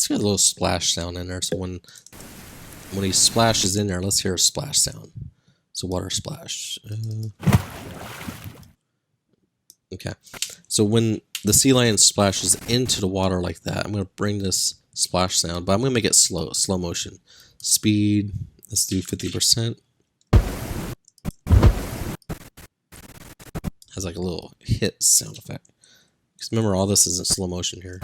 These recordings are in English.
It's got a little splash sound in there, so when he splashes in there, let's hear a splash sound. So water splash. Okay, so when the sea lion splashes into the water like that, I'm going to bring this splash sound, but I'm going to make it slow motion. Speed, let's do 50%. Has like a little hit sound effect. Because remember, all this is in slow motion here.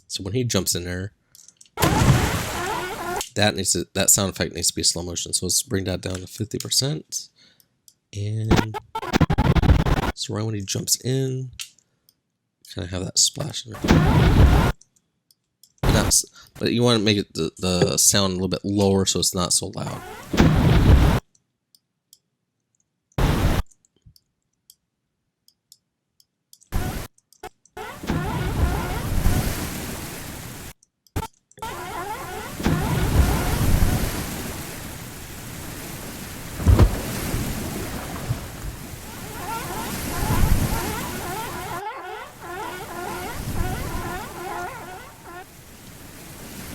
So when he jumps in there, that sound effect needs to be slow motion. So let's bring that down to 50%. And so right when he jumps in, kind of have that splash in there. But you want to make it the sound a little bit lower so it's not so loud.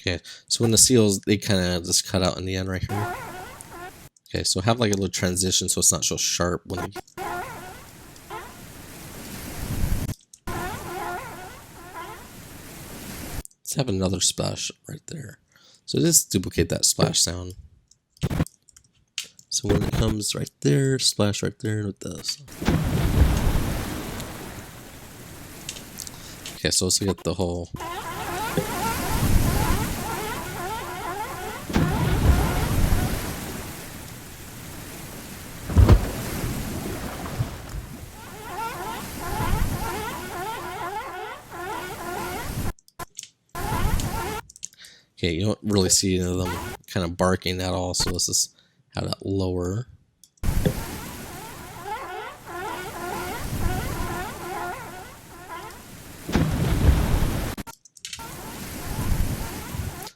Okay, so when the seals, they kind of just cut out in the end right here. Okay, so have like a little transition so it's not so sharp when they... Let's have another splash right there. So just duplicate that splash sound. So when it comes right there, splash right there, and it does. Okay, so let's get the whole... Okay, you don't really see any of them kind of barking at all, so let's just have that lower.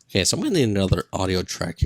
Okay, so I'm going to need another audio track